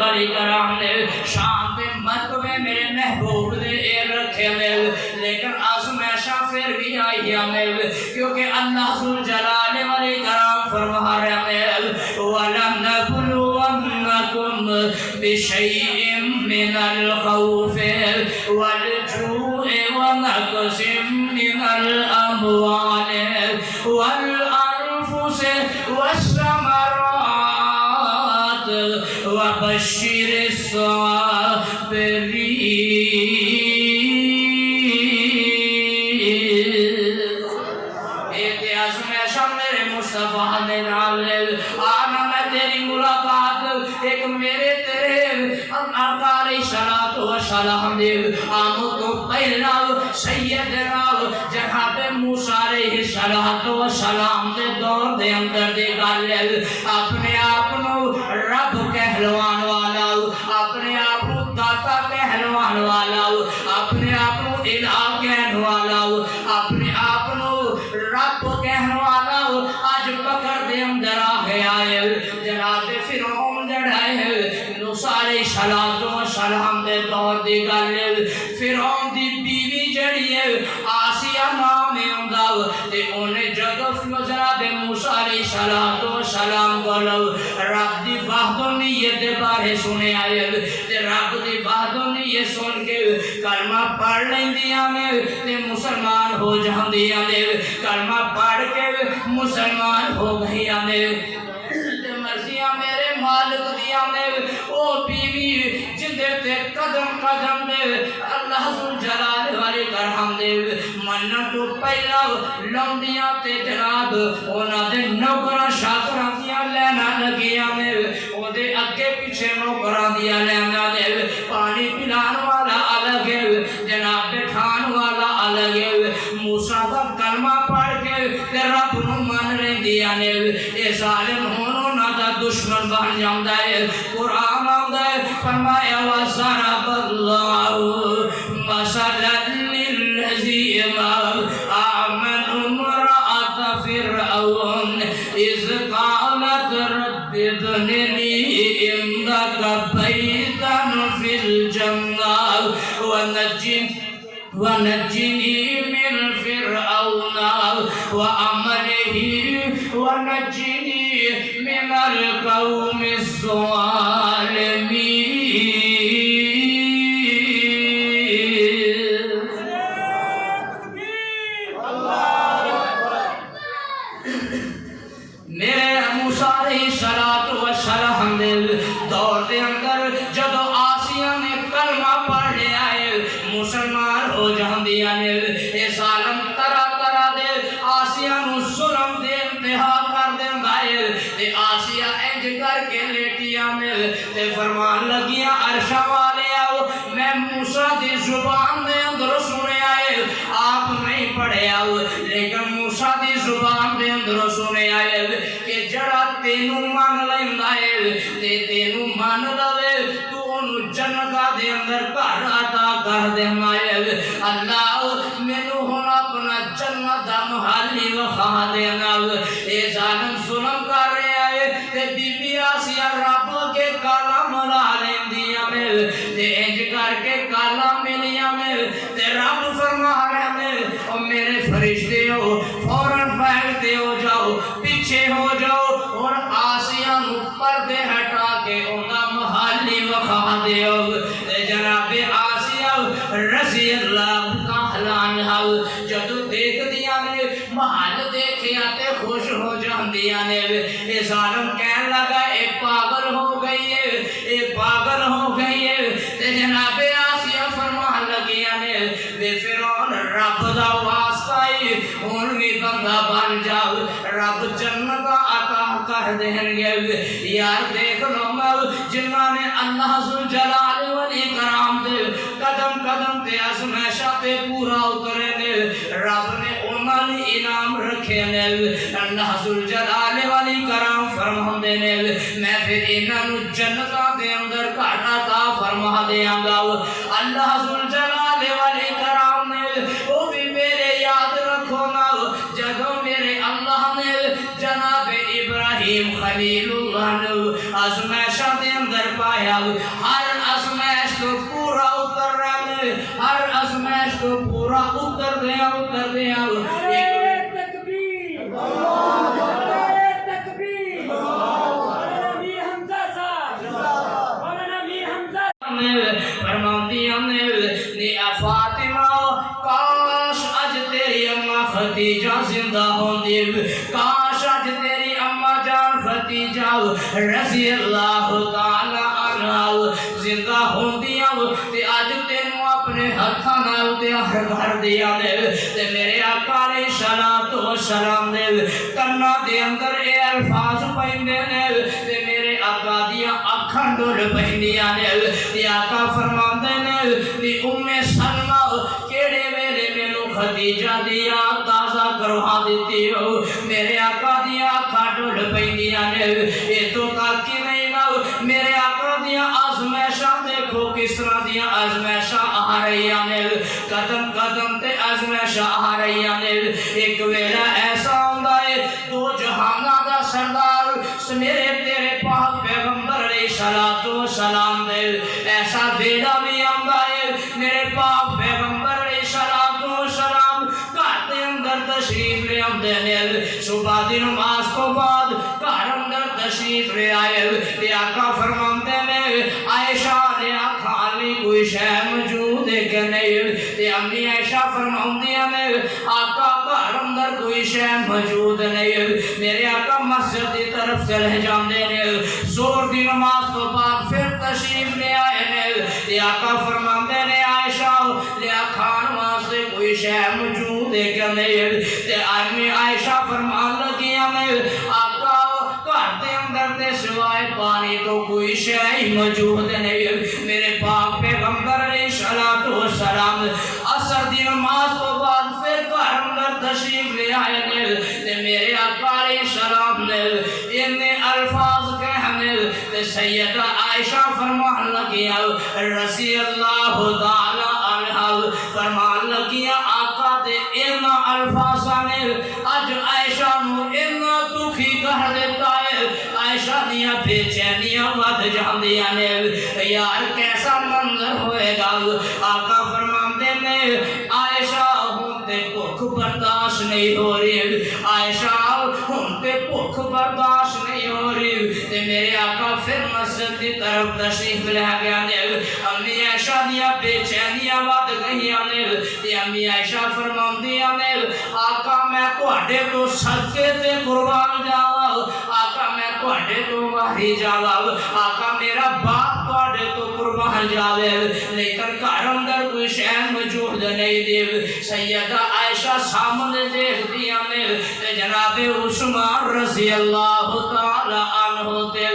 والی کرام نے شان تے مرتبے میرے محبوب نے اے رکھے مل لیکن آزمائشاں پھر بھی آئی مل کیونکہ اللہ ذوالجلال والی کرام فرما رہے مل وَلَنَبْلُوَنَّكُمْ بِشَيْءٍ مِّنَ الْخَوْفِ وَالْجُوعِ وَنَقْصٍ مِّنَ الْأَمْوَالِ وَالْأَنفُسِ وَالثَّمَرَاتِ وَبَشِّرِ الصَّابِرِينَ مصطفیٰ نے نالل آنا میں تیری ملاقات ایک میرے تیرے آقا علیہ السلام دے آمد تو پہلا سیدنا جناب موسیٰ علیہ السلام دے دور دے اندر دے گالل اپنے آپنو رب کہلوان والا اپنے آپنو داتا کہلوان والا اپنے آپنو الہ کہن والا اپنے آپنو رب کہن والا آج پکڑ دے اندر آگے آئے جناب فرعون جڑائے موسیٰ علیہ السلام دے دور دی گالل فرعون دی بیوی جڑی ہے آسیہ نام انداو تے انہیں جدو جناب موسیٰ علیہ السلام گولو رب دی وحدانیت دے بارے سنے آئے تے رب دی وحدانیت سن کے کلمہ پڑھ لیں دیا میں تے مسلمان ہو جہاں دیا میں کلمہ پڑھ کے مسلمان ہو گئی میں تے مرضیاں میرے مالک دیا میں او بیوی جندے تے قدم قدم دے اللہ ذوالجلال والی کرہم دے منہ تو پہلا لوندیاں تے جناب اونا دے نوکرہ شاکرہ دیا لینا لگیا میں او دے اگے پیچھے نوکرہ دیا لینا دے پانی پلان والا الگ ہے جناب بٹھان والا الگ ہے موسیٰ کا کلمہ پڑھ کے رب نو مان رہے دیا نے اے ظالم ہونو نہ تا دشمن بن جاندہ ہے قرآن آندہ ہے فرمایا وَضَرَبَ اللَّهُ مَثَلًا لِلَّذِينَ آمَنُوا امْرَأَتَ فِرْعَوْنَ إِذْ قَالَتْ رَبِّ ابْنِ لِي عِندَكَ بَيْتًا فِي الْجَنَّةِ ونجني من فرعون وعمله ونجني من القوم الظالمين میرے موسیٰ علیہ السلام نے دور دے اندر جدو آسیہ نے کلمہ پڑھ لے آئے مسلمان ہو جہاں دیا نے اے ظالم طرح طرح دے آسیہ نو ظلم دے انتہا کر دے گائے تے آسیہ انج کر کے لیٹیا میں تے فرمان لگیا عرشہ والے آؤ میں موسیٰ دی زبان دے اندر سنے آئے آپ نہیں پڑھے آؤ لیکن موسیٰ دی زبان دے اندر سنے آئے کہ جڑا تینو مان لائے تے تینو مان لائے تو انو جنگا دے اندر کر عطا کر دے مائے اللہ منو ہونا اپنا جنت دا محلی وخواہ دینا اے ظالم ظلم کر رہے آئے تے بی بی آسیہ رب کے کلام لا لیں دیا میں تے انج کر کے کلام ملیا میں تے رب فرما رہے میں او میرے فرشتے ہو فوراں پھیلتے ہو جاؤ پیچھے ہو جاؤ اور آسیہ پردے ہٹا کے انہا محلی وخواہ دیو جناب آسیہ رضی اللہ عنہ جدو دیکھ دیا نے محل دیکھے آتے خوش ہو جان دیا نے اے ظالم کہنے لگا اے پاگل ہو گئی ہے اے پاگل ہو گئی ہے تے جناب آسیہ فرمان لگیا نے بے فرعون رب دا واسطائی انہی بندہ بن جاؤ رب جنت عطا کر دیں گے یار دیکھ لو مل جنہاں نے اللہ ذوالجلال والی کرام دے قدم قدم تے آزمائشاں تے پورا اترے نے رب نے انہاں نے انعام رکھے نے اللہ ذوالجلال والی کرام فرما دے نے میں پھر انہاں نو جنتاں دے اندر گھر عطا فرما دیاں گا اللہ ذوالجلال والی کرام نے وہ بھی میرے یاد رکھو نا جدوں میرے اللہ نے جناب ابراہیم خلیل اللہ نے آزمائشاں دے اندر پایا فرمایا ہر ازمائش کو پورا اتر رہے، ہر ازمائش کو پورا اتر دیا فاطمہ کاش اج تیری اماں ختیجہ زندہ ہوندی، کاش اج تیری اماں جان ختیجہ رضی اللہ تعالی عنہا زندہ ہوندیاں تے اج تینوں اپنے ہتھاں نال تیار کر دیا نے تے میرے آقا علیہ الصلوۃ والسلام دے کناں دے اندر اے الفاظ پیندے نے تے میرے آقا دیاں اکھاں ڈول پیندیاں نے تے آقا فرماندے نے تے ام سلمہ کیڑے ویلے مینوں ختیجہ دی یاد تازہ کروا دتی ہو، میرے آقا دیاں اکھاں ڈول پیندیاں نے اے تو تک نہیں نا میرے آقا دیاں آزمائشاں دیکھو کس طرح دیاں آزمائشاں آ رہی نے، قدم قدم تے آزمائشاں آ رہی نے، ایک ویلا ایسا ہوندا ہے دو جہاناں دا سردار میرے تیرے پاک پیغمبر علیہ الصلوۃ والسلام دے ایسا ویلا بھی آندا ہے میرے پاک پیغمبر علیہ الصلوۃ والسلام گھر دے اندر تشریف لے آندے نے، صبح دی نماز تو بعد گھر اندر تشریف لے آئے تے آقا فرماندے نے عائشہ نے آکھا علی کوئی شے موجود ہے کہ نہیں تے امی عائشہ فرماندیاں نے آقا گھر اندر کوئی شے موجود نہیں، میرے آقا مسجد دی طرف چلے جاندے نے، زور دی نماز تو بعد پھر تشریف لے آئے نے تے آقا فرماندے نے عائشہ لیا کھان واسطے کوئی شے موجود ہے کہ نہیں تے امی عائشہ فرمان لگیاں نے آقا گھر دے اندر تے سوائے پانی تو کوئی شے موجود نہیں، میرے پاک پیغمبر علیہ الصلوۃ والسلام عصر دی نماز تو بعد پھر گھر اندر تشریف لے آئے نے تے میرے آقا علیہ السلام نے انہیں الفاظ کہنے تے سیدہ عائشہ فرمان لگیاں رضی اللہ تعالی عنہا فرمان لگیاں آقا دے ان الفاظاں نے اج عائشہ نو اتنا دکھی کر دیتا ہے، عائشہ دیاں بے چینیاں ود جاندیاں نے، یار کیسا منظر ہوئے گا، آقا فرماندے نے عائشہ ہوں تے بھوک برداشت نہیں ہو رہی، عائشہ ہوں تے بھوک برداشت نہیں ہو رہی تے میرے آقا پھر مسجد کی طرف تشریف لے گیا نے، امی عائشہ دیاں بے چینیاں ود گئیاں نے تے امی عائشہ فرماندیاں نے آقا میں تواڈے تو صدقے تے قربان جاواں، آقا میں تواڈے تو واہی جاواں، آقا میرا باپ تواڈے تو قربان جاوے لیکن گھر اندر کوئی شے موجود نہیں دی، سیدہ عائشہ سامنے دیکھدیاں نے تے جناب عثمان رضی اللہ تعالی عنہ تے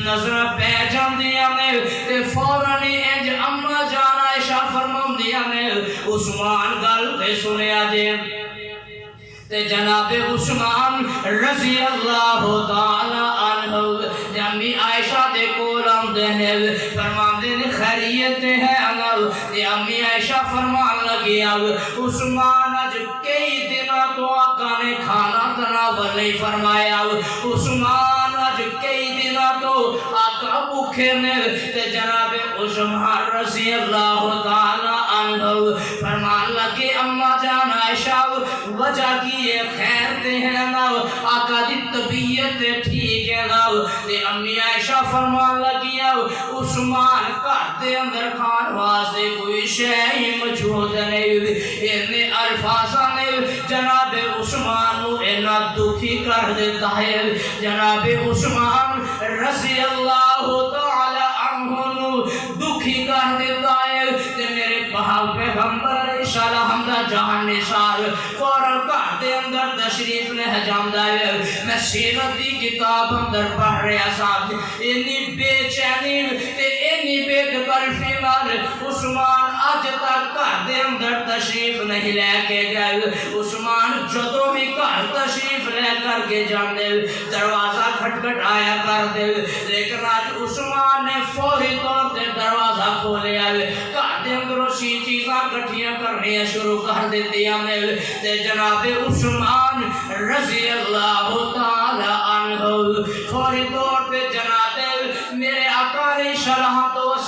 نظر پہ جاندیاں نے تے فوراً انج اما جان عائشہ فرماندیاں نے عثمان گل تے سنیا جے تے جناب عثمان رضی اللہ تعالی عنہ امی عائشہ دے کول آندے نے فرماندے نے خیریت ہے انل تے امی عائشہ فرمان لگیاں عثمان اج کئی دنوں تو آقا نے کھانا تناول نہیں فرمایا، عثمان اج کئی دنوں تو آقا بھوکے نے تے جناب عثمان رضی اللہ تعالی عنہ فرمان لگے اما جان عائشہ وجہ کی یہ خیر تے ہے نا آقا دی طبیعت ٹھیک ہے نا تے امی عائشہ فرمان لگیا عثمان گھر دے اندر کھان واسطے کوئی شے موجود نہیں، انہیں الفاظاں نے جناب عثمان نو اتنا دکھی کر دیتا ہے، جناب عثمان رضی اللہ تعالی عنہ نو دکھی کر دیتا ہے تے میرے پاک پیغمبر علیہ السلام دا جان نثار فوراً گھر دے اندر تشریف لے جاندا ہے، میں سیرت دی کتاب اندر پڑھ رہا سا انی بے چینی تے انی بے تکلفی نال عثمان اج تک گھر دے اندر تشریف نہیں لے کے گئے، عثمان جدوں بھی گھر تشریف لے کر کے جاندے دروازہ کھٹکھٹایا کر دے لیکن آج عثمان نے فوری طور تے دروازہ کھولیا، گھر دے اندر اسی چیزاں کٹھیاں کرنی شروع کر دیتیاں نے تے جناب عثمان رضی اللہ تعالی عنہ فوری طور پہ جناب میرے آقا علیہ السلام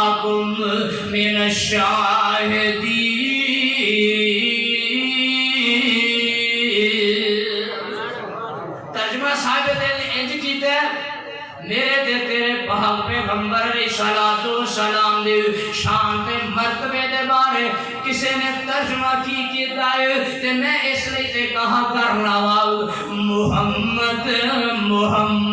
معکم من الشاہدین. ترجمہ صاحب دل انج کیتا ہے میرے تے تیرے پاک پیغمبر علیہ الصلوۃ والسلام دی شان تے مرتبے دے بارے کسے نے ترجمہ کیتا ہے تے میں اس لیے تے کہا کرنا وا محمد محمد